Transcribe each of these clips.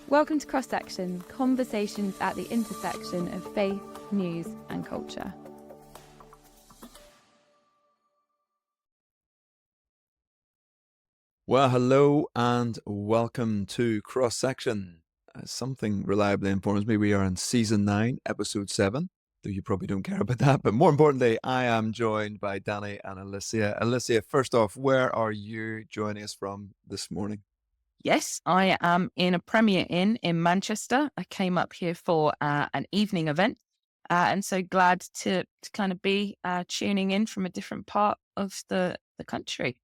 Welcome to Cross Section, conversations at the intersection of faith, news and culture. Well, hello and welcome to Cross Section. Something reliably informs me we are in Season 9, Episode 7, though you probably don't care about that. But more importantly, I am joined by Danny and Alicia. Alicia, first off, where are you joining us from this morning? Yes, I am in a Premier Inn in Manchester. I came up here for an evening event, and so glad to kind of be tuning in from a different part of the country.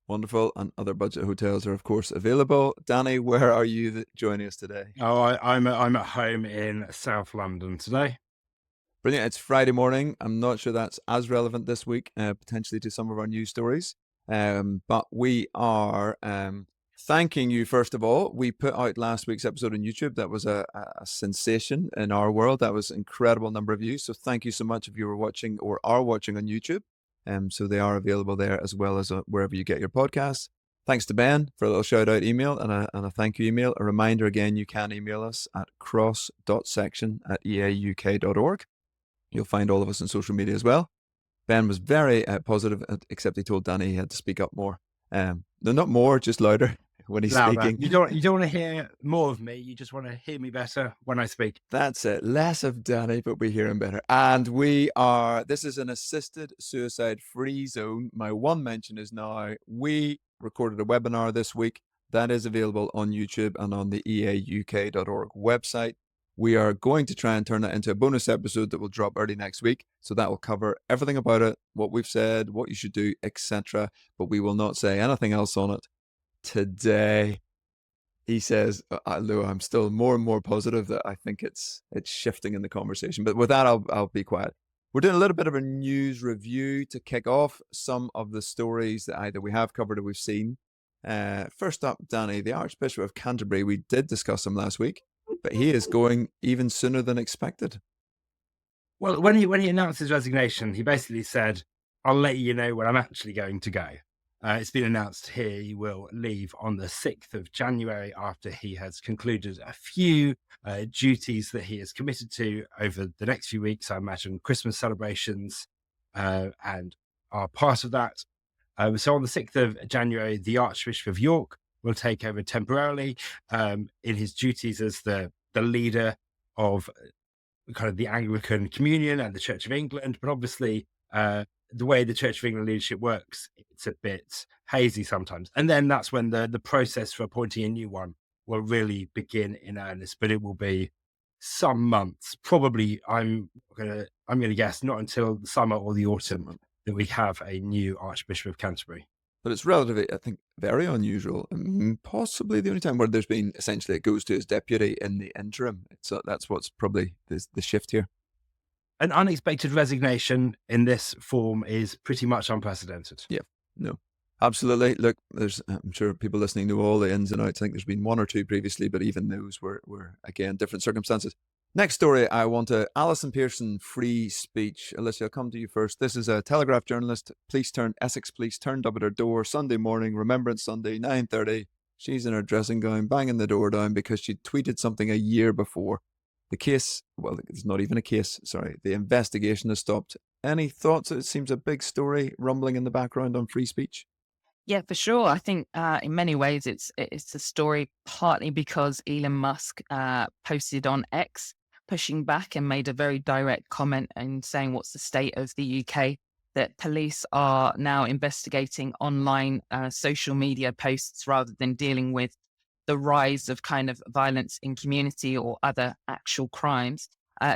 Wonderful. And other budget hotels are, of course, available. Danny, where are you joining us today? I'm at home in South London today. Brilliant. It's Friday morning. I'm not sure that's as relevant this week, potentially to some of our news stories. But we are thanking you, first of all. We put out last week's episode on YouTube. That was a sensation in our world. That was an incredible number of views. So thank you so much if you were watching or are watching on YouTube. So they are available there as well as wherever you get your podcasts. Thanks to Ben for a little shout out email and a thank you email. A reminder again, you can email us at cross.section@eauk.org. You'll find all of us on social media as well. Ben was very positive, except he told Danny he had to speak up more. No, not more, just louder when he's Louder. speaking. You don't want to hear more of me. You just want to hear me better when I speak. That's it. Less of Danny, but we hear him better. And this is an assisted suicide free zone. My one mention is now we recorded a webinar this week that is available on YouTube and on the eauk.org website. We are going to try and turn that into a bonus episode that will drop early next week. So that will cover everything about it, what we've said, what you should do, etc. But we will not say anything else on it today. He says, Lou, I'm still more and more positive that I think it's shifting in the conversation. But with that, I'll be quiet. We're doing a little bit of a news review to kick off some of the stories that either we have covered or we've seen. First up, Danny, the Archbishop of Canterbury. We did discuss him last week, but he is going even sooner than expected. Well, when he announced his resignation, he basically said, I'll let you know when I'm actually going to go. It's been announced here he will leave on the 6th of January after he has concluded a few duties that he is committed to over the next few weeks. I imagine Christmas celebrations and are part of that. So on the 6th of January, the Archbishop of York will take over temporarily in his duties as the leader of kind of the Anglican Communion and the Church of England. But obviously, the way the Church of England leadership works, it's a bit hazy sometimes. And then that's when the process for appointing a new one will really begin in earnest. But it will be some months, probably. I'm gonna guess not until the summer or the autumn that we have a new Archbishop of Canterbury. But it's relatively, I think, very unusual, and possibly the only time where there's been essentially it goes to his deputy in the interim. So that's what's probably the shift here. An unexpected resignation in this form is pretty much unprecedented. Yeah, no, absolutely. Look, I'm sure people listening know all the ins and outs. I think there's been one or two previously, but even those were again, different circumstances. Next story, Alison Pearson, free speech. Alicia, I'll come to you first. This is a Telegraph journalist. Essex police turned up at her door Sunday morning, Remembrance Sunday, 9:30. She's in her dressing gown, banging the door down because she tweeted something a year before. The case, well, it's not even a case, sorry. The investigation has stopped. Any thoughts? It seems a big story rumbling in the background on free speech. Yeah, for sure. I think in many ways it's a story partly because Elon Musk posted on X, pushing back and made a very direct comment and saying what's the state of the UK, that police are now investigating online social media posts rather than dealing with the rise of kind of violence in community or other actual crimes.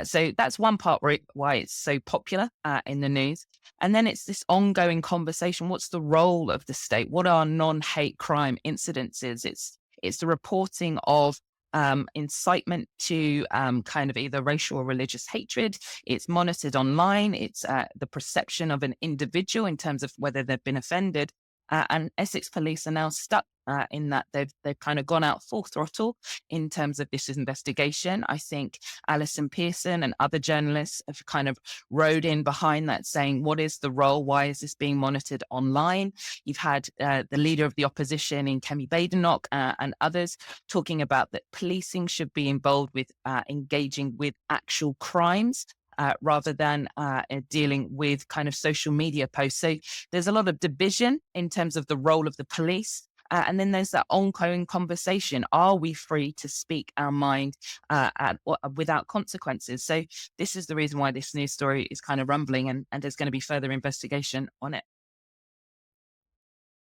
So that's one part why it's so popular in the news. And then it's this ongoing conversation. What's the role of the state? What are non-hate crime incidences? It's the reporting of incitement to kind of either racial or religious hatred. It's monitored online. It's the perception of an individual in terms of whether they've been offended. And Essex police are now stuck in that they've kind of gone out full throttle in terms of this investigation. I think Alison Pearson and other journalists have kind of rode in behind that, saying, what is the role? Why is this being monitored online? You've had the leader of the opposition in Kemi Badenoch and others talking about that policing should be involved with engaging with actual crimes rather than dealing with kind of social media posts. So there's a lot of division in terms of the role of the police. And then there's that ongoing conversation. Are we free to speak our mind without consequences? So this is the reason why this news story is kind of rumbling, and there's going to be further investigation on it.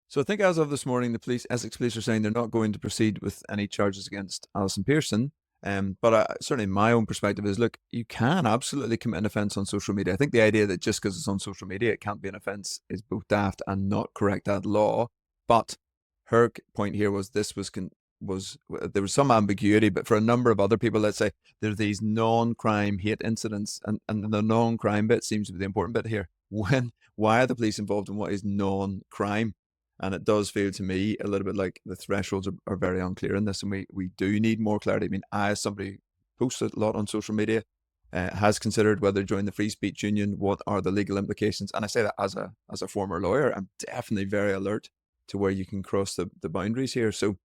So I think as of this morning, the Essex police are saying they're not going to proceed with any charges against Alison Pearson. But certainly my own perspective is, look, you can absolutely commit an offence on social media. I think the idea that just because it's on social media, it can't be an offence is both daft and not correct at law. But her point here was there was some ambiguity, but for a number of other people, let's say there are these non-crime hate incidents, and the non-crime bit seems to be the important bit here. Why are the police involved in what is non-crime? And it does feel to me a little bit like the thresholds are very unclear in this, and we do need more clarity. I mean, I, as somebody who posts a lot on social media, has considered whether to join the Free Speech Union, what are the legal implications. And I say that as a former lawyer, I'm definitely very alert to where you can cross the boundaries here. So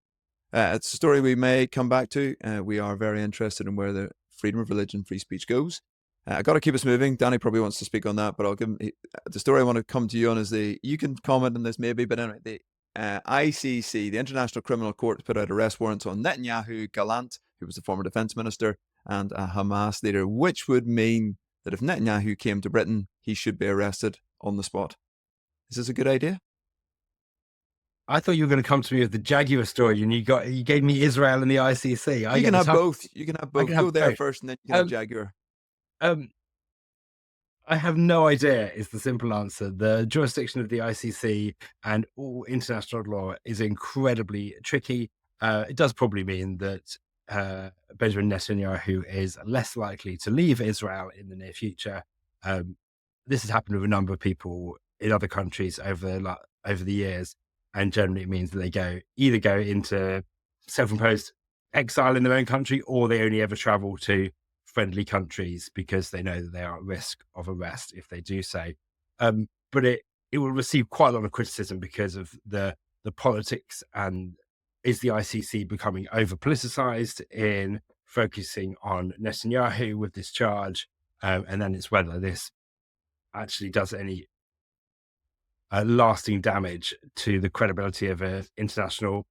it's a story we may come back to. We are very interested in where the freedom of religion, free speech goes. I got to keep us moving. Danny probably wants to speak on that, but I'll give him the story I want to come to you on is you can comment on this maybe, but anyway, the ICC, the International Criminal Court, put out arrest warrants on Netanyahu, Gallant, who was the former defense minister, and a Hamas leader, which would mean that if Netanyahu came to Britain, he should be arrested on the spot. Is this a good idea? I thought you were going to come to me with the Jaguar story, and you gave me Israel and the ICC. You can have both. You can have both. Go there first, and then you can have Jaguar. I have no idea is the simple answer. The jurisdiction of the ICC and all international law is incredibly tricky. It does probably mean that Benjamin Netanyahu is less likely to leave Israel in the near future. This has happened with a number of people in other countries over the years, and generally it means that they either go into self-imposed exile in their own country, or they only ever travel to friendly countries because they know that they are at risk of arrest if they do so. But it will receive quite a lot of criticism because of the politics, and is the ICC becoming over politicized in focusing on Netanyahu with this charge, and then it's whether this actually does any lasting damage to the credibility of an international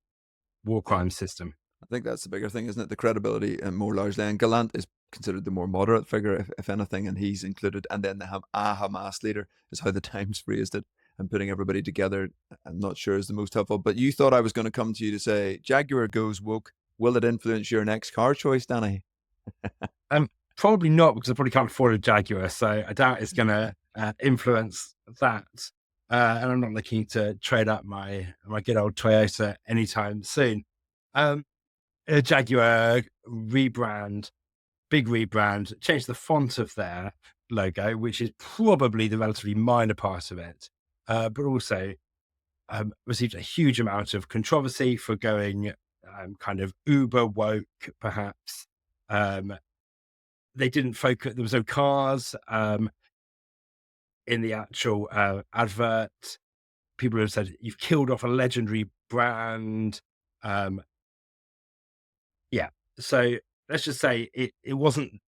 war crime system. I think that's the bigger thing, isn't it? The credibility, and more largely. And Gallant is considered the more moderate figure, if anything, and he's included. And then they have a Hamas leader, is how the Times phrased it, and putting everybody together, I'm not sure is the most helpful. But you thought I was going to come to you to say, Jaguar goes woke. Will it influence your next car choice, Danny? Probably not, because I probably can't afford a Jaguar, so I doubt it's going to influence that. And I'm not looking to trade up my good old Toyota anytime soon. A Jaguar rebrand, big rebrand, change the font of their logo, which is probably the relatively minor part of it, but also received a huge amount of controversy for going kind of uber woke, perhaps. They didn't focus, there was no cars in the actual advert. People have said, you've killed off a legendary brand. So let's just say it wasn't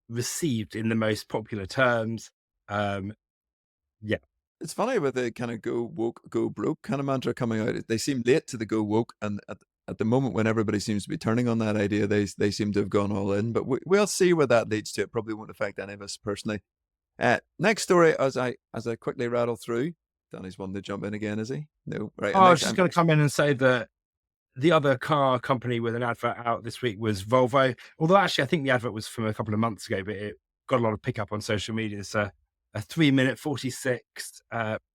received in the most popular terms. It's funny with the kind of go woke, go broke kind of mantra coming out. They seem late to the go woke, and at the moment when everybody seems to be turning on that idea, they seem to have gone all in. But we'll see where that leads to. It probably won't affect any of us personally. Next story, as I quickly rattle through. Danny's wanting to jump in again, is he? No, right. I was just going to come in and say that the other car company with an advert out this week was Volvo. Although actually, I think the advert was from a couple of months ago, but it got a lot of pickup on social media. It's a 3-minute 46,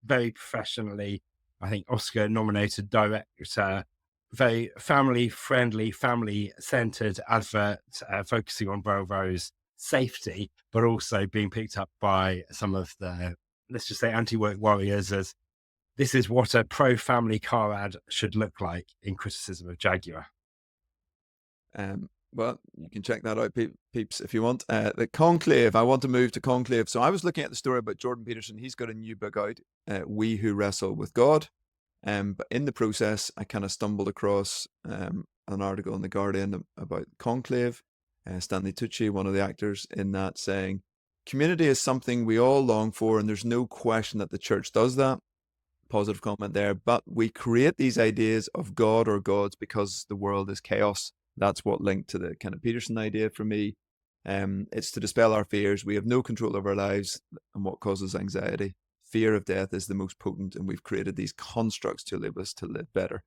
very professionally, I think, Oscar-nominated director, very family-friendly, family-centered advert, focusing on Volvo's safety, but also being picked up by some of the, let's just say, anti-woke warriors as this is what a pro-family car ad should look like in criticism of Jaguar. Well, you can check that out, peeps, if you want. The Conclave, I want to move to Conclave. So I was looking at the story about Jordan Peterson. He's got a new book out, We Who Wrestle with God. But in the process, I kind of stumbled across an article in The Guardian about Conclave. Stanley Tucci, one of the actors in that, saying, community is something we all long for, and there's no question that the church does that. Positive comment there. But we create these ideas of God or gods because the world is chaos. That's what linked to the kind of Peterson idea for me. It's to dispel our fears. We have no control of our lives and what causes anxiety. Fear of death is the most potent, and we've created these constructs to enable us to live better.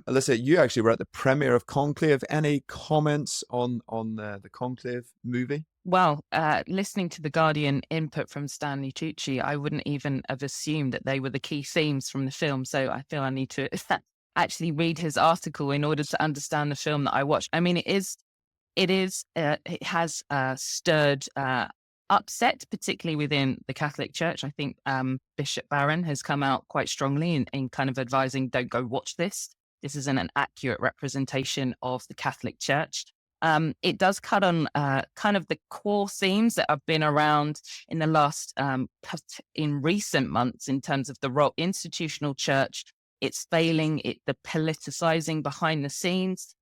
Alicia, you actually were at the premiere of Conclave. Any comments on the Conclave movie? Well, listening to the Guardian input from Stanley Tucci, I wouldn't even have assumed that they were the key themes from the film. So I feel I need to actually read his article in order to understand the film that I watched. I mean, it has stirred upset, particularly within the Catholic Church. I think Bishop Barron has come out quite strongly in kind of advising, don't go watch this. This isn't an accurate representation of the Catholic Church. It does cut on kind of the core themes that have been around in the last, in recent months, in terms of the role institutional church, its failing, the politicizing behind the scenes.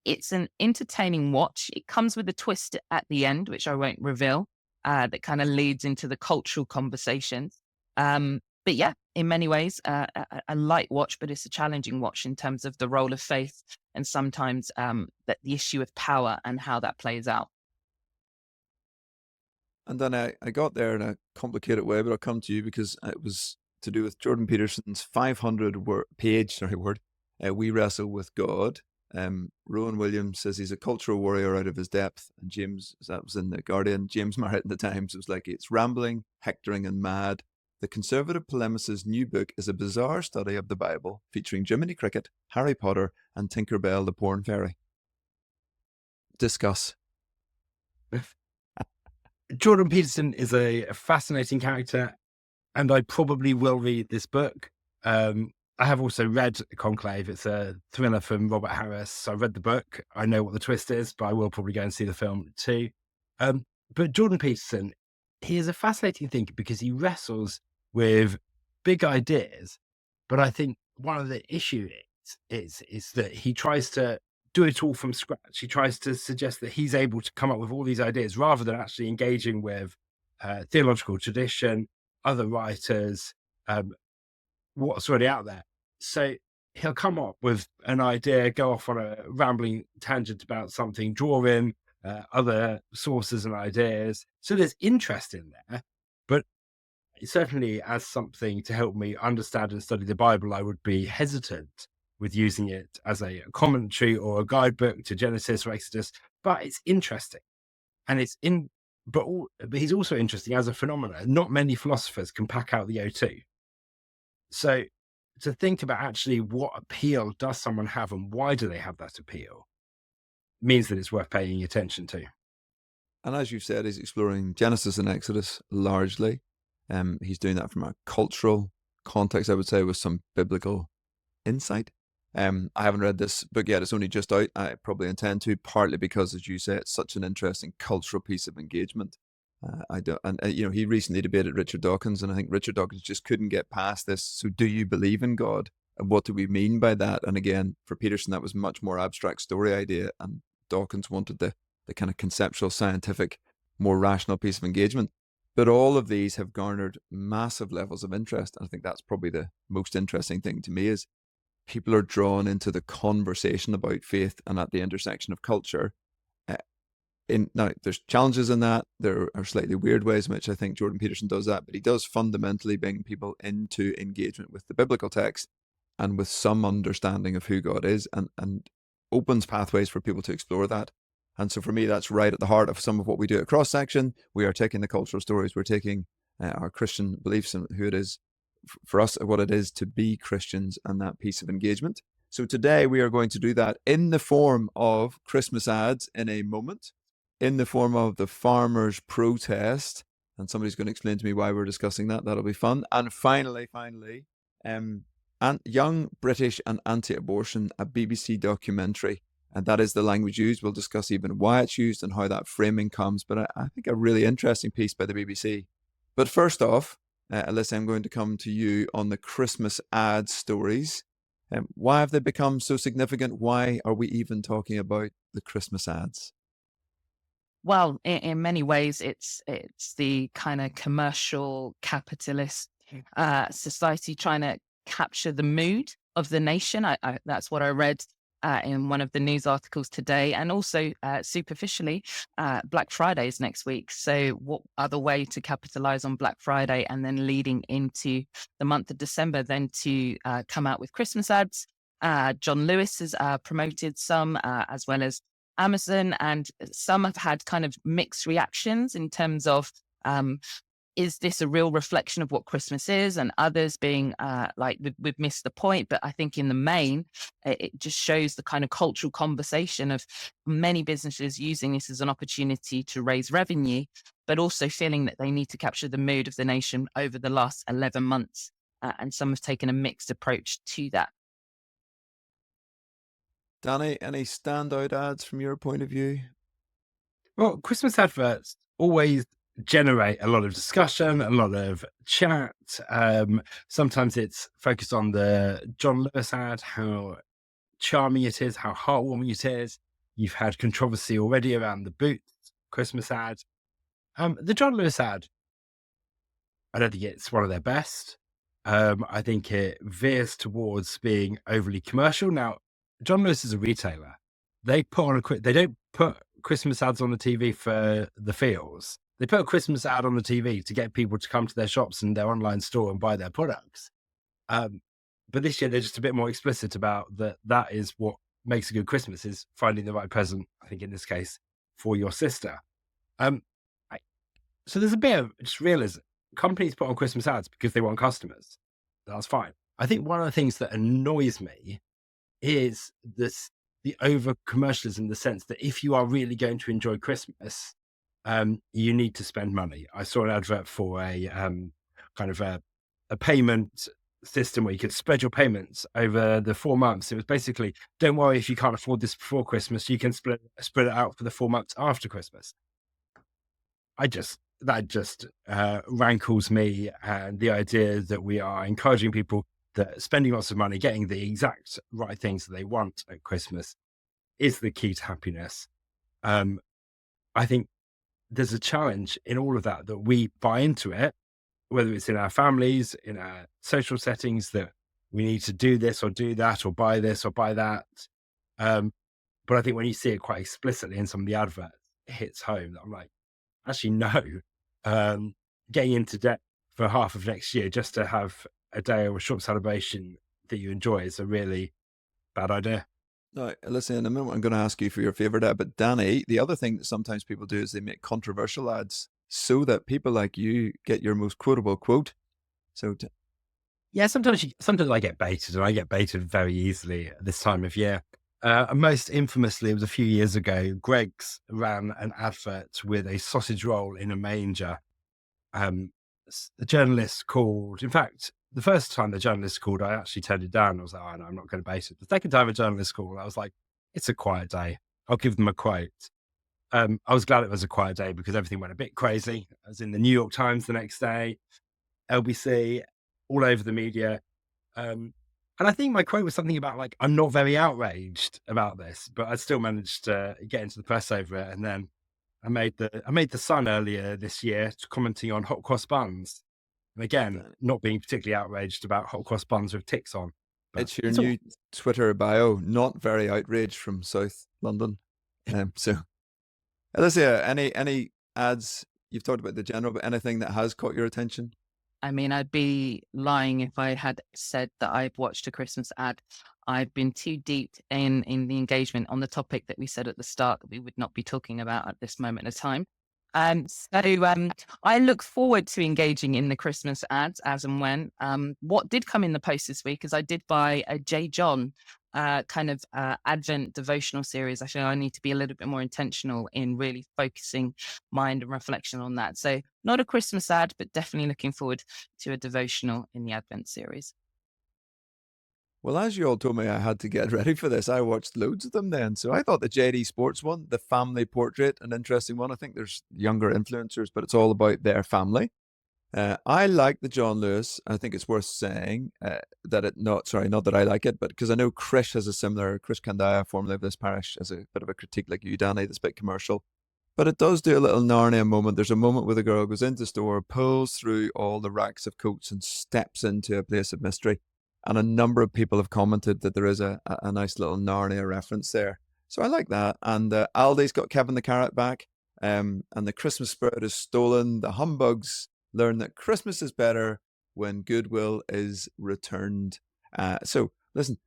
It's an entertaining watch. It comes with a twist at the end, which I won't reveal, that kind of leads into the cultural conversations. But yeah, in many ways, a light watch, but it's a challenging watch in terms of the role of faith and sometimes that the issue of power and how that plays out. And then I got there in a complicated way, but I'll come to you because it was to do with Jordan Peterson's 500-page word, We Wrestle with God. Rowan Williams says he's a cultural warrior out of his depth. And James, that was in The Guardian, James Marriott in The Times was like, it's rambling, hectoring and mad. The conservative polemicist's new book is a bizarre study of the Bible featuring Jiminy Cricket, Harry Potter and Tinker Bell the Porn Fairy. Discuss. Jordan Peterson is a fascinating character, and I probably will read this book. I have also read Conclave. It's a thriller from Robert Harris. So I read the book. I know what the twist is, but I will probably go and see the film too. But Jordan Peterson, he is a fascinating thinker because he wrestles with big ideas. But I think one of the issues is that he tries to do it all from scratch. He tries to suggest that he's able to come up with all these ideas rather than actually engaging with theological tradition, other writers, what's already out there. So he'll come up with an idea, go off on a rambling tangent about something, draw in other sources and ideas. So there's interest in there, but certainly as something to help me understand and study the Bible, I would be hesitant with using it as a commentary or a guidebook to Genesis or Exodus. But it's interesting, and but he's also interesting as a phenomenon. Not many philosophers can pack out the O2. So to think about actually what appeal does someone have and why do they have that appeal means that it's worth paying attention to. And as you've said, he's exploring Genesis and Exodus largely. He's doing that from a cultural context, I would say, with some biblical insight. I haven't read this book yet. It's only just out. I probably intend to, partly because, as you say, it's such an interesting cultural piece of engagement. He recently debated Richard Dawkins, and I think Richard Dawkins just couldn't get past this. So do you believe in God? And what do we mean by that? And again, for Peterson, that was a much more abstract story idea. And Dawkins wanted the kind of conceptual, scientific, more rational piece of engagement. But all of these have garnered massive levels of interest. And I think that's probably the most interesting thing to me is people are drawn into the conversation about faith and at the intersection of culture. Now, there's challenges in that. There are slightly weird ways in which I think Jordan Peterson does that, but he does fundamentally bring people into engagement with the biblical text and with some understanding of who God is and opens pathways for people to explore that. And so for me, that's right at the heart of some of what we do at Cross Section. We are taking the cultural stories. We're taking our Christian beliefs and who it is for us, what it is to be Christians and that piece of engagement. So today we are going to do that in the form of Christmas ads in a moment, in the form of the farmers' protest, and somebody's going to explain to me why we're discussing that. That'll be fun. And finally, and Young British and Anti-Abortion, a BBC documentary. And that is the language used. We'll discuss even why it's used and how that framing comes. But I think a really interesting piece by the BBC. But first off, Alicia, I'm going to come to you on the Christmas ad stories. Why have they become so significant? Why are we even talking about the Christmas ads? Well, in many ways, it's the kind of commercial capitalist society trying to capture the mood of the nation. That's what I read in one of the news articles today. And also superficially, Black Friday is next week. So what other way to capitalize on Black Friday and then leading into the month of December than to come out with Christmas ads? John Lewis has promoted some, as well as Amazon, and some have had kind of mixed reactions in terms of is this a real reflection of what Christmas is, and others being like we've missed the point. But I think in the main, it just shows the kind of cultural conversation of many businesses using this as an opportunity to raise revenue, but also feeling that they need to capture the mood of the nation over the last 11 months. And some have taken a mixed approach to that. Danny, any standout ads from your point of view? Well, Christmas adverts always generate a lot of discussion, a lot of chat. Sometimes it's focused on the John Lewis ad, how charming it is, how heartwarming it is. You've had controversy already around the Boots Christmas ad. The John Lewis ad, I don't think it's one of their best. I think it veers towards being overly commercial. Now, John Lewis is a retailer. They don't put Christmas ads on the TV for the feels. They put a Christmas ad on the TV to get people to come to their shops and their online store and buy their products. But this year, they're just a bit more explicit about that is what makes a good Christmas, is finding the right present, I think in this case, for your sister. So there's a bit of just realism. Companies put on Christmas ads because they want customers. That's fine. I think one of the things that annoys me is the over commercialism, in the sense that if you are really going to enjoy Christmas, you need to spend money. I saw an advert for a kind of a payment system where you could spread your payments over the 4 months. It was basically, don't worry if you can't afford this before Christmas, you can spread it out for the 4 months after Christmas. That just rankles me, and the idea that we are encouraging people that spending lots of money, getting the exact right things that they want at Christmas is the key to happiness. I think there's a challenge in all of that we buy into it, whether it's in our families, in our social settings, that we need to do this or do that, or buy this or buy that. But I think when you see it quite explicitly in some of the adverts, it hits home that I'm like, actually, no. Getting into debt for half of next year just to have a day or a short celebration that you enjoy is a really bad idea. No, listen, in a minute I'm going to ask you for your favourite ad, but Danny, the other thing that sometimes people do is they make controversial ads so that people like you get your most quotable quote. Yeah, sometimes I get baited, and I get baited very easily at this time of year. Most infamously, it was a few years ago, Greggs ran an advert with a sausage roll in a manger. The journalist called. In fact, the first time the journalist called, I actually turned it down. I was like, oh, no, I'm not going to bait it. The second time a journalist called, I was like, it's a quiet day. I'll give them a quote. I was glad it was a quiet day because everything went a bit crazy. I was in the New York Times the next day, LBC, all over the media. And I think my quote was something about like, I'm not very outraged about this, but I still managed to get into the press over it. And then I made the Sun earlier this year commenting on hot cross buns. And again, not being particularly outraged about hot cross buns with ticks on. It's your new Twitter bio, not very outraged, from South London. So, Alicia, any ads? You've talked about the general, but anything that has caught your attention? I mean, I'd be lying if I had said that I've watched a Christmas ad. I've been too deep in the engagement on the topic that we said at the start that we would not be talking about at this moment of time. So I look forward to engaging in the Christmas ads as and when. What did come in the post this week is I did buy a J. John Advent devotional series, actually, I need to be a little bit more intentional in really focusing mind and reflection on that. So not a Christmas ad, but definitely looking forward to a devotional in the Advent series. Well, as you all told me I had to get ready for this, I watched loads of them then. So I thought the JD Sports one, the family portrait, an interesting one. I think there's younger influencers, but it's all about their family. I like the John Lewis. I think it's worth saying not that I like it, but because I know Chris has a similar, Chris Kandaya, formerly of this parish, has a bit of a critique like you, Danny, that's a bit commercial. But it does do a little Narnia moment. There's a moment where the girl goes into the store, pulls through all the racks of coats and steps into a place of mystery. And a number of people have commented that there is a nice little Narnia reference there. So I like that. And Aldi's got Kevin the Carrot back. And the Christmas spirit is stolen. The humbugs learn that Christmas is better when goodwill is returned. So listen,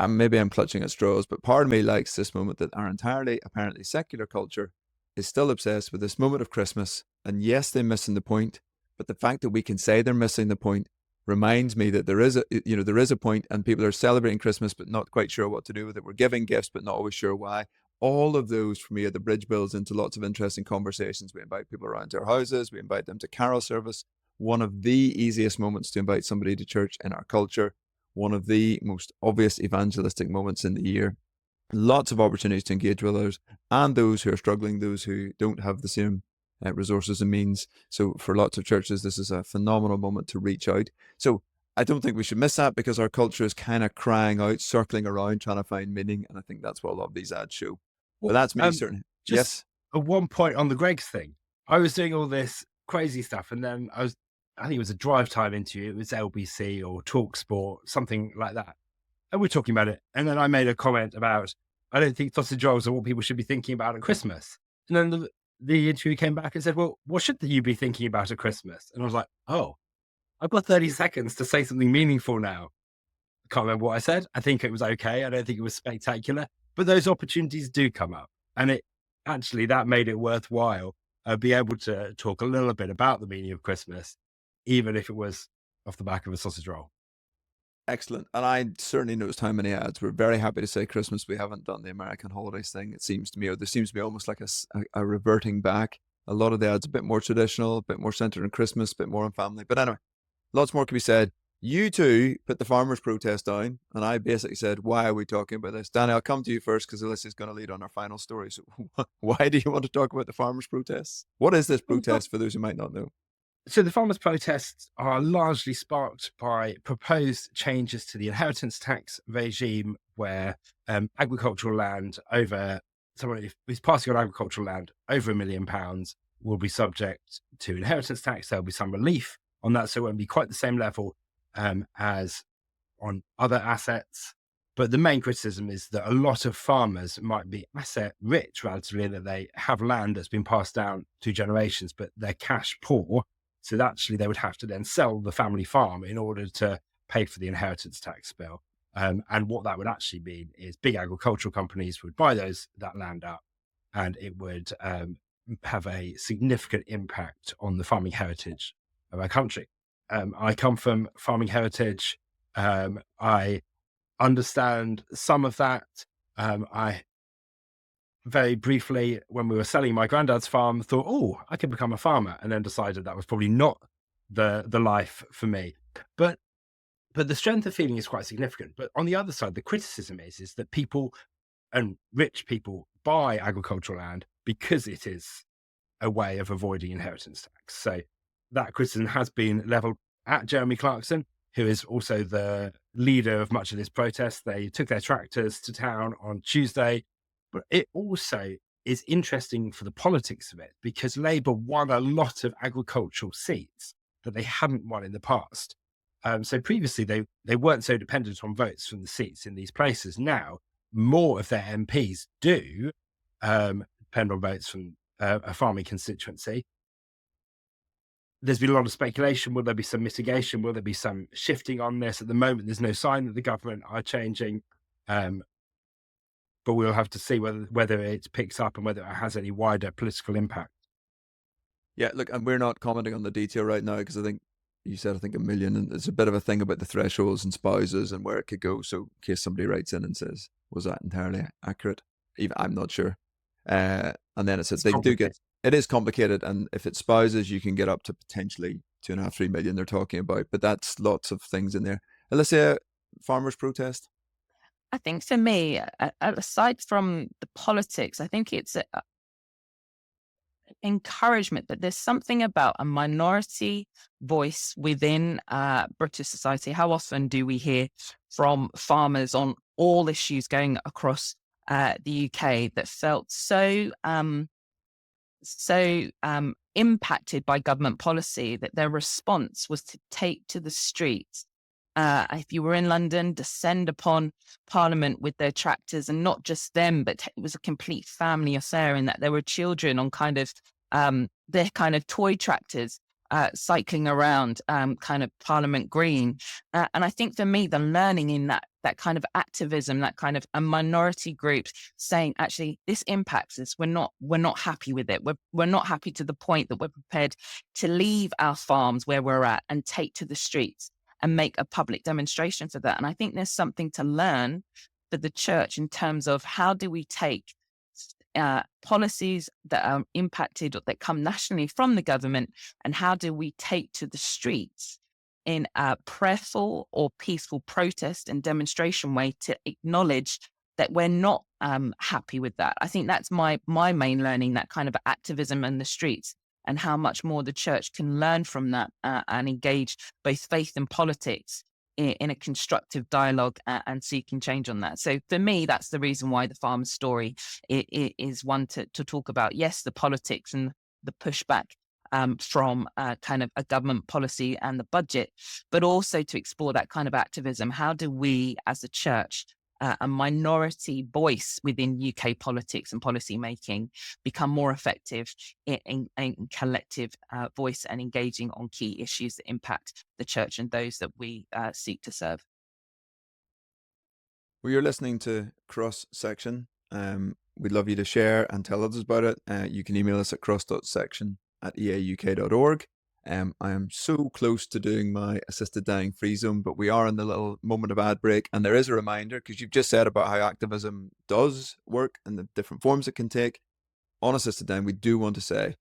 maybe I'm clutching at straws, but part of me likes this moment that our entirely, apparently secular culture is still obsessed with this moment of Christmas. And yes, they're missing the point, but the fact that we can say they're missing the point reminds me that there is a point, and people are celebrating Christmas but not quite sure what to do with it. We're giving gifts but not always sure why. All of those for me are the bridge builds into lots of interesting conversations. We invite people around to our houses. We invite them to carol service. One of the easiest moments to invite somebody to church in our culture. One of the most obvious evangelistic moments in the year. Lots of opportunities to engage with others and those who are struggling, those who don't have the same resources and means. So for lots of churches, this is a phenomenal moment to reach out. So I don't think we should miss that, because our culture is kind of crying out, circling around, trying to find meaning. And I think that's what a lot of these ads show. But that's me, certainly. Yes. At one point on the Greg's thing, I was doing all this crazy stuff, and then I think it was a drive time interview. It was LBC or Talk Sport, something like that. And we're talking about it. And then I made a comment about, I don't think sausage rolls are what people should be thinking about at Christmas. And then the interview came back and said, well, what should you be thinking about at Christmas? And I was like, oh, I've got 30 seconds to say something meaningful now. I can't remember what I said. I think it was okay. I don't think it was spectacular, but those opportunities do come up. And that made it worthwhile be able to talk a little bit about the meaning of Christmas, even if it was off the back of a sausage roll. Excellent. And I certainly noticed how many ads. We're very happy to say Christmas. We haven't done the American holidays thing, it seems to me, or there seems to be almost like a reverting back. A lot of the ads a bit more traditional, a bit more centered on Christmas, a bit more on family. But anyway, lots more can be said. You two put the farmers' protest down, and I basically said, why are we talking about this? Danny, I'll come to you first, because Alicia's going to lead on our final story. So why do you want to talk about the farmers' protests? What is this protest, for those who might not know? So the farmers' protests are largely sparked by proposed changes to the inheritance tax regime, where agricultural land someone who's passing on agricultural land over £1 million will be subject to inheritance tax. There'll be some relief on that, so it won't be quite the same level as on other assets. But the main criticism is that a lot of farmers might be asset rich, relatively, that they have land that's been passed down 2 generations, but they're cash poor. So actually they would have to then sell the family farm in order to pay for the inheritance tax bill. And what that would actually mean is big agricultural companies would buy that land up, and it would have a significant impact on the farming heritage of our country. I come from farming heritage. I understand some of that. I very briefly, when we were selling my granddad's farm, thought, oh, I could become a farmer, and then decided that was probably not the life for me. But the strength of feeling is quite significant. But on the other side, the criticism is that people, and rich people, buy agricultural land because it is a way of avoiding inheritance tax. So that criticism has been leveled at Jeremy Clarkson, who is also the leader of much of this protest. They took their tractors to town on Tuesday. But it also is interesting for the politics of it, because Labour won a lot of agricultural seats that they hadn't won in the past. So previously, they weren't so dependent on votes from the seats in these places. Now, more of their MPs do depend on votes from a farming constituency. There's been a lot of speculation. Will there be some mitigation? Will there be some shifting on this? At the moment, there's no sign that the government are changing. But we'll have to see whether it picks up and whether it has any wider political impact. Yeah, look, and we're not commenting on the detail right now, because I think you said, I think, 1 million, and there's a bit of a thing about the thresholds and spouses and where it could go. So in case somebody writes in and says, was that entirely accurate? Even I'm not sure. And then it says they do get, it is complicated. And if it's spouses, you can get up to potentially 2.5, 3 million they're talking about, but that's lots of things in there. Alicia, farmers protest? I think for me, aside from the politics, I think it's encouragement that there's something about a minority voice within British society. How often do we hear from farmers on all issues going across the UK that felt so impacted by government policy that their response was to take to the streets? If you were in London, descend upon Parliament with their tractors, and not just them, but it was a complete family affair in that there were children on kind of their kind of toy tractors cycling around kind of Parliament Green. And I think for me, the learning in that kind of activism, that kind of a minority group saying, actually, this impacts us. We're not happy with it. We're not happy to the point that we're prepared to leave our farms where we're at and take to the streets and make a public demonstration for that. And I think there's something to learn for the church in terms of how do we take policies that are impacted or that come nationally from the government, and how do we take to the streets in a prayerful or peaceful protest and demonstration way to acknowledge that we're not happy with that. I think that's my main learning, that kind of activism in the streets, and how much more the church can learn from that and engage both faith and politics in a constructive dialogue and seeking change on that. So for me, that's the reason why the farmer's story is one to talk about. Yes, the politics and the pushback from kind of a government policy and the budget, but also to explore that kind of activism. How do we as a church, a minority voice within UK politics and policy making, become more effective in collective voice and engaging on key issues that impact the church and those that we seek to serve? Well, you're listening to Cross Section. We'd love you to share and tell others about it. You can email us at cross.section@eauk.org. I am so close to doing my assisted dying free zone, but we are in the little moment of ad break. And there is a reminder, because you've just said about how activism does work and the different forms it can take. On assisted dying, we do want to say,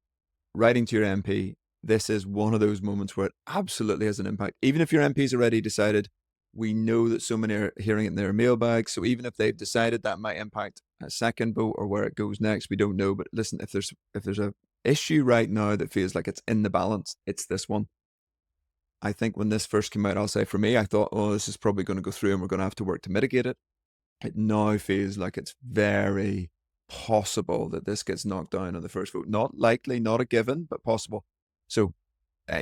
writing to your MP, this is one of those moments where it absolutely has an impact. Even if your MP's already decided, we know that so many are hearing it in their mailbag. So even if they've decided, that might impact a second vote or where it goes next, we don't know. But listen, if there's a issue right now that feels like it's in the balance, it's this one. I think when this first came out, I'll say for me, I thought, oh, this is probably going to go through and we're going to have to work to mitigate it. It now feels like it's very possible that this gets knocked down on the first vote. Not likely, not a given, but possible. So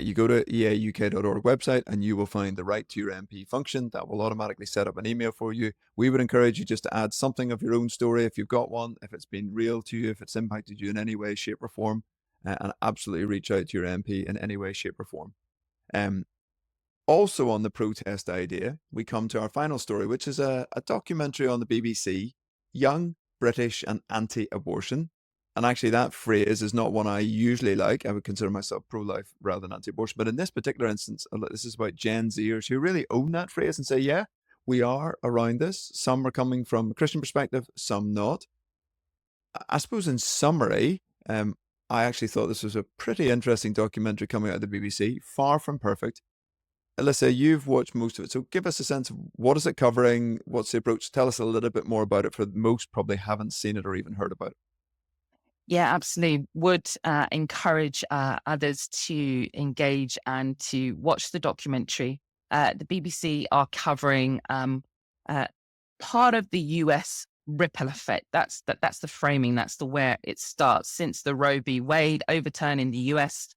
you go to eauk.org website and you will find the Write to Your MP function that will automatically set up an email for you. We would encourage you just to add something of your own story if you've got one, if it's been real to you, if it's impacted you in any way, shape or form, and absolutely reach out to your MP in any way, shape or form. Also on the protest idea, we come to our final story, which is a documentary on the BBC, Young, British and Anti-Abortion. And actually that phrase is not one I usually like. I would consider myself pro-life rather than anti-abortion. But in this particular instance, this is about Gen Zers who really own that phrase and say, yeah, we are around this. Some are coming from a Christian perspective, some not. I suppose in summary, I actually thought this was a pretty interesting documentary coming out of the BBC, far from perfect. Alyssa, you've watched most of it, so give us a sense of what is it covering, what's the approach? Tell us a little bit more about it, for most probably haven't seen it or even heard about it. Yeah, absolutely. Would encourage others to engage and to watch the documentary. The BBC are covering part of the US ripple effect. That's the framing. That's the where it starts. Since the Roe v. Wade overturn in the US,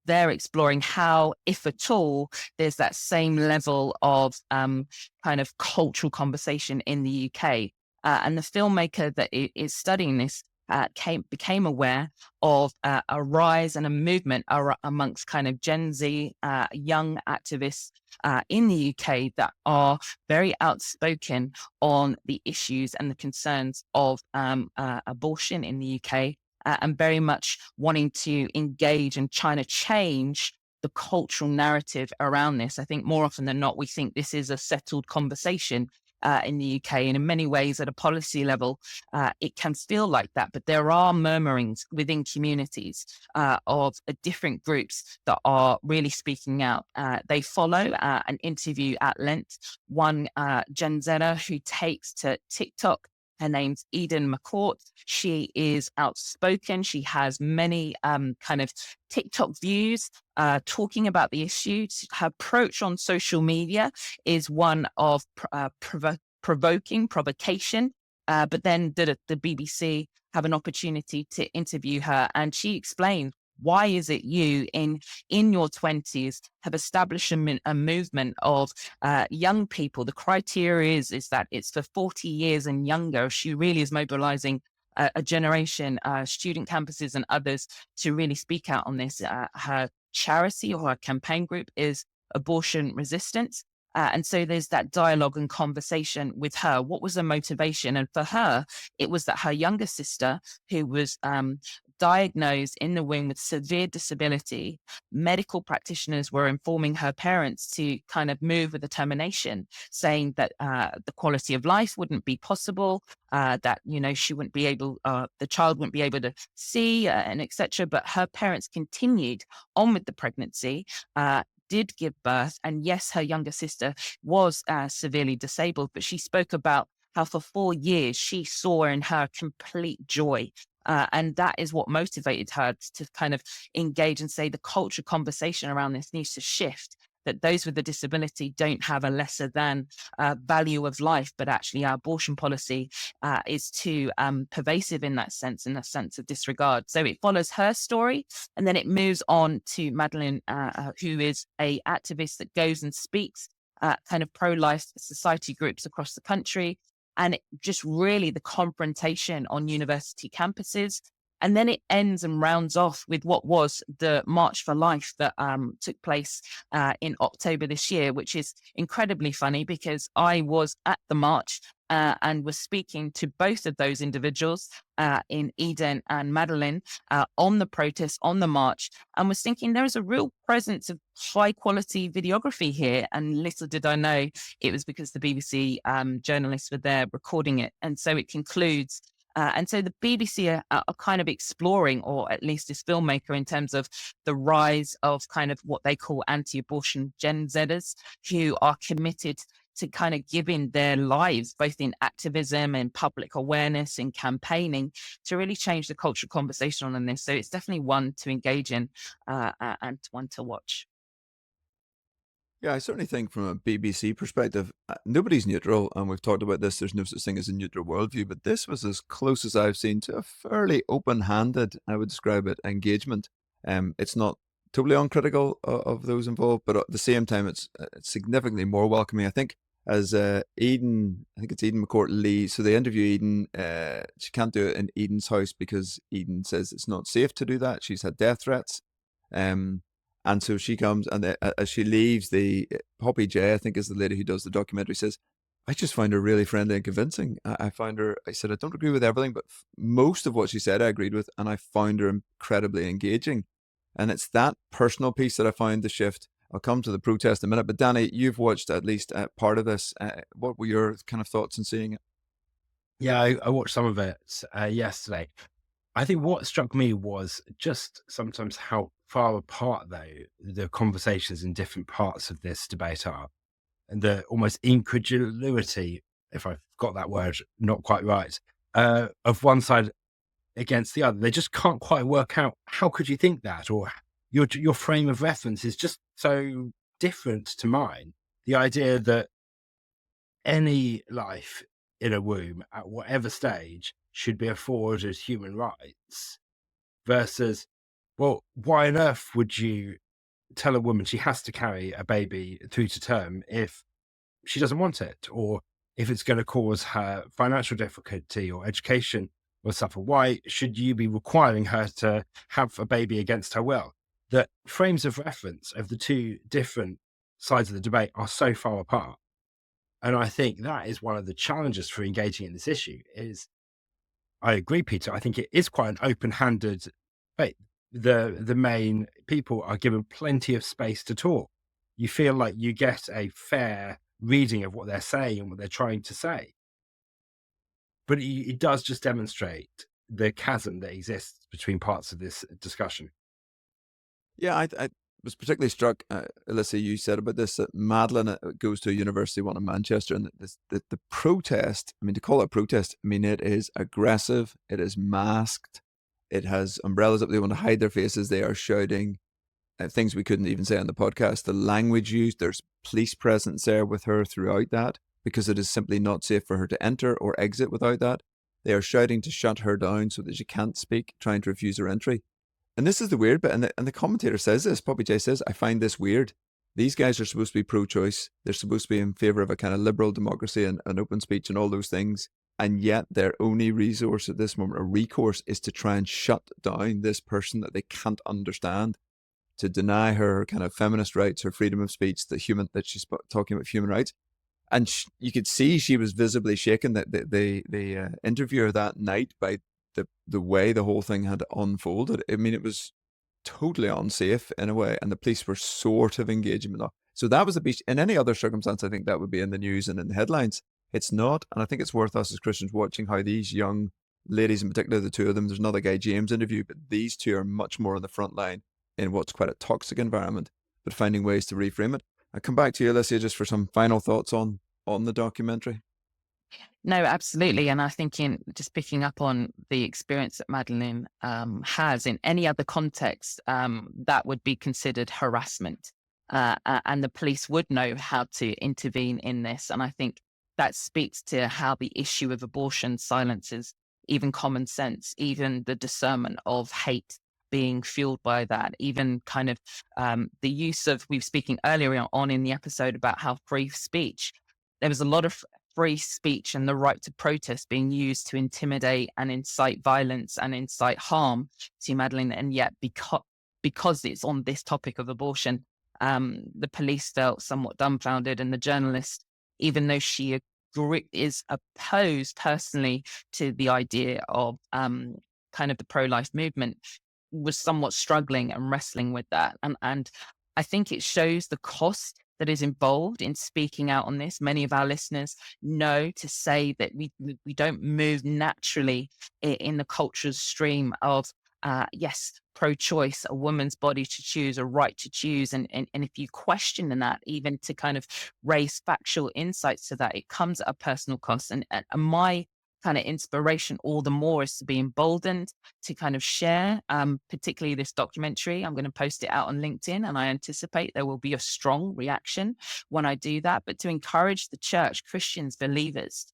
they're exploring how, if at all, there's that same level of kind of cultural conversation in the UK. And the filmmaker that is studying this became aware of a rise and a movement amongst kind of Gen Z young activists in the UK that are very outspoken on the issues and the concerns of abortion in the UK, and very much wanting to engage and trying to change the the cultural narrative around this. I think more often than not, we think this is a settled conversation in the UK. And in many ways, at a policy level, it can feel like that. But there are murmurings within communities of different groups that are really speaking out. They follow an interview at length. One Gen Zer who takes to TikTok. Her name's Eden McCourt. She is outspoken. She has many kind of TikTok views talking about the issue. Her approach on social media is one of provocation. But then the BBC have an opportunity to interview her, and she explained, why is it you in your 20s have established a movement of young people? The criteria is that it's for 40 years and younger. She really is mobilizing a generation, student campuses and others to really speak out on this. Her charity or her campaign group is Abortion Resistance. And so there's that dialogue and conversation with her. What was the motivation? And for her, it was that her younger sister, who was diagnosed in the womb with severe disability, medical practitioners were informing her parents to kind of move with determination, saying that the quality of life wouldn't be possible, that, she wouldn't be able, the child wouldn't be able to see, and etc. But her parents continued on with the pregnancy, did give birth. And yes, her younger sister was severely disabled, but she spoke about how for 4 years she saw in her complete joy. And that is what motivated her to kind of engage and say the culture conversation around this needs to shift, that those with a disability don't have a lesser than value of life, but actually our abortion policy is too pervasive in that sense of disregard. So it follows her story, and then it moves on to Madeline, who is a activist that goes and speaks kind of pro-life society groups across the country. And it just really the confrontation on university campuses. And then it ends and rounds off with what was the March for Life that took place in October this year, which is incredibly funny because I was at the march and was speaking to both of those individuals in Eden and Madeline on the protest, on the march, and was thinking there is a real presence of high quality videography here. And little did I know it was because the BBC journalists were there recording it. And so it concludes. And so the BBC are kind of exploring, or at least this filmmaker, in terms of the rise of kind of what they call anti-abortion Gen Zers, who are committed to kind of giving their lives, both in activism and public awareness and campaigning, to really change the cultural conversation on this. So it's definitely one to engage in and one to watch. Yeah, I certainly think from a BBC perspective, nobody's neutral, and we've talked about this. There's no such thing as a neutral worldview, but this was as close as I've seen to a fairly open-handed, I would describe it, engagement. It's not totally uncritical of those involved, but at the same time, it's significantly more welcoming. I think as Eden, I think it's Eden McCourt Lee. So they interview Eden. She can't do it in Eden's house because Eden says it's not safe to do that. She's had death threats. And so she comes, and as she leaves, the Poppy J, I think is the lady who does the documentary, says, I just find her really friendly and convincing. I said, I don't agree with everything, but most of what she said I agreed with, and I found her incredibly engaging. And it's that personal piece that I find the shift. I'll come to the protest in a minute, but Danny, you've watched at least part of this. What were your kind of thoughts in seeing it? Yeah, I watched some of it yesterday. I think what struck me was just sometimes how far apart, though, the conversations in different parts of this debate are, and the almost incredulity, if I've got that word not quite right, of one side against the other. They just can't quite work out, how could you think that? Or your frame of reference is just so different to mine. The idea that any life in a womb at whatever stage should be afforded human rights, versus, well, why on earth would you tell a woman she has to carry a baby through to term if she doesn't want it, or if it's going to cause her financial difficulty or education or suffer? Why should you be requiring her to have a baby against her will? The frames of reference of the two different sides of the debate are so far apart. And I think that is one of the challenges for engaging in this issue. Is, I agree, Peter, I think it is quite an open-handed debate. the main people are given plenty of space to talk. You feel like you get a fair reading of what they're saying and what they're trying to say. But it does just demonstrate the chasm that exists between parts of this discussion. Yeah, I was particularly struck, Alicia, you said about this, that Madeline goes to a university, one in Manchester, and the protest, I mean, to call it a protest, I mean, it is aggressive, it is masked, it has umbrellas up, they want to hide their faces, they are shouting things we couldn't even say on the podcast. The language used, there's police presence there with her throughout that, because it is simply not safe for her to enter or exit without that. They are shouting to shut her down so that she can't speak, trying to refuse her entry. And this is the weird bit, and the commentator says this, Poppy J says, I find this weird. These guys are supposed to be pro-choice. They're supposed to be in favour of a kind of liberal democracy and open speech and all those things. And yet their only resource at this moment, or recourse, is to try and shut down this person that they can't understand, to deny her kind of feminist rights, her freedom of speech, that she's talking about human rights. And you could see she was visibly shaken, that the interviewer that night, by the way the whole thing had unfolded. I mean, it was totally unsafe in a way, and the police were sort of engaging with that. So that was a beach. In any other circumstance, I think that would be in the news and in the headlines. It's not, and I think it's worth us as Christians watching how these young ladies, in particular the two of them, there's another guy, James, interview, but these two are much more on the front line in what's quite a toxic environment, but finding ways to reframe it. I'll come back to you, Alicia, just for some final thoughts on the documentary. No, absolutely. And I think in just picking up on the experience that Madeline has in any other context, that would be considered harassment. And the police would know how to intervene in this. And I think that speaks to how the issue of abortion silences even common sense, even the discernment of hate being fueled by that, even kind of the use of, we were speaking earlier on in the episode about how free speech, there was a lot of free speech and the right to protest being used to intimidate and incite violence and incite harm to Madeline. And yet because it's on this topic of abortion, the police felt somewhat dumbfounded, and the journalist, even though she is opposed personally to the idea of kind of the pro-life movement, was somewhat struggling and wrestling with that. And I think it shows the cost that is involved in speaking out on this. Many of our listeners know to say that we don't move naturally in the culture's stream of, yes, pro-choice, a woman's body to choose, a right to choose. And if you question that, even to kind of raise factual insights to that, it comes at a personal cost. And my kind of inspiration all the more is to be emboldened to kind of share, particularly this documentary. I'm going to post it out on LinkedIn, and I anticipate there will be a strong reaction when I do that, but to encourage the church, Christians, believers,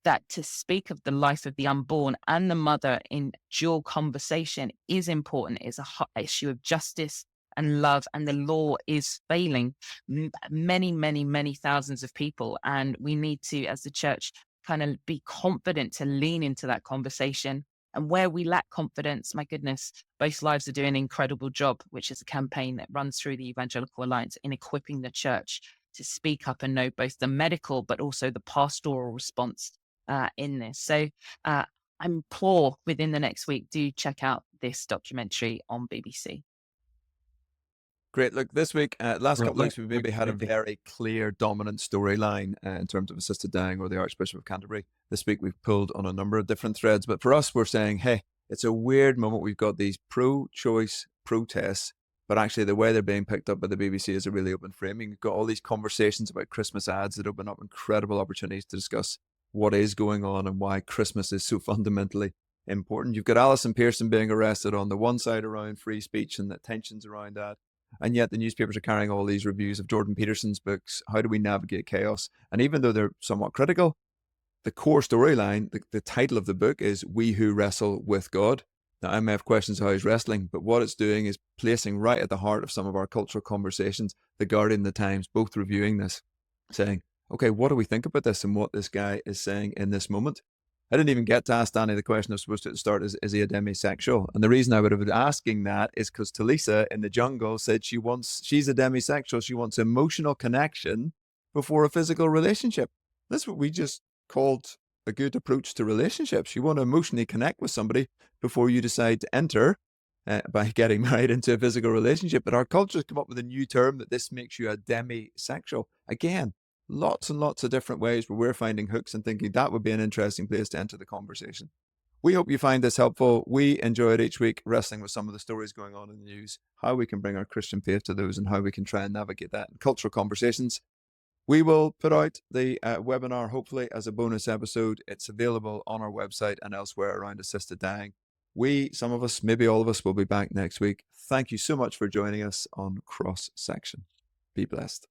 that to speak of the life of the unborn and the mother in dual conversation is important, is a hot issue of justice and love, and the law is failing many, many, many thousands of people. And we need to, as the church, kind of be confident to lean into that conversation. And where we lack confidence, my goodness, Both Lives are doing an incredible job, which is a campaign that runs through the Evangelical Alliance in equipping the church to speak up and know both the medical but also the pastoral response in this. So I implore within the next week, do check out this documentary on BBC. Great. Look, this week, last Well, couple of weeks, we maybe had a maybe- very clear dominant storyline in terms of assisted dying or the Archbishop of Canterbury. This week, we've pulled on a number of different threads. But for us, we're saying, hey, it's a weird moment. We've got these pro-choice protests, but actually the way they're being picked up by the BBC is a really open framing. You've got all these conversations about Christmas ads that open up incredible opportunities to discuss what is going on and why Christmas is so fundamentally important. You've got Alison Pearson being arrested on the one side around free speech and the tensions around that. And yet the newspapers are carrying all these reviews of Jordan Peterson's books, How Do We Navigate Chaos? And even though they're somewhat critical, the core storyline, the title of the book is We Who Wrestle with God. Now, I may have questions of how he's wrestling, but what it's doing is placing right at the heart of some of our cultural conversations, The Guardian and The Times, both reviewing this, saying, okay, what do we think about this and what this guy is saying in this moment? I didn't even get to ask Danny the question I was supposed to at the start, is he a demisexual? And the reason I would have been asking that is because Talisa in the jungle said she's a demisexual. She wants emotional connection before a physical relationship. That's what we just called a good approach to relationships. You want to emotionally connect with somebody before you decide to enter. by getting married into a physical relationship. But our culture's come up with a new term that this makes you a demisexual. Again, lots and lots of different ways where we're finding hooks and thinking that would be an interesting place to enter the conversation. We hope you find this helpful. We enjoy it each week, wrestling with some of the stories going on in the news, how we can bring our Christian faith to those, and how we can try and navigate that in cultural conversations. We will put out the webinar, hopefully, as a bonus episode. It's available on our website and elsewhere around assisted dying. We, some of us, maybe all of us, will be back next week. Thank you so much for joining us on Cross Section. Be blessed.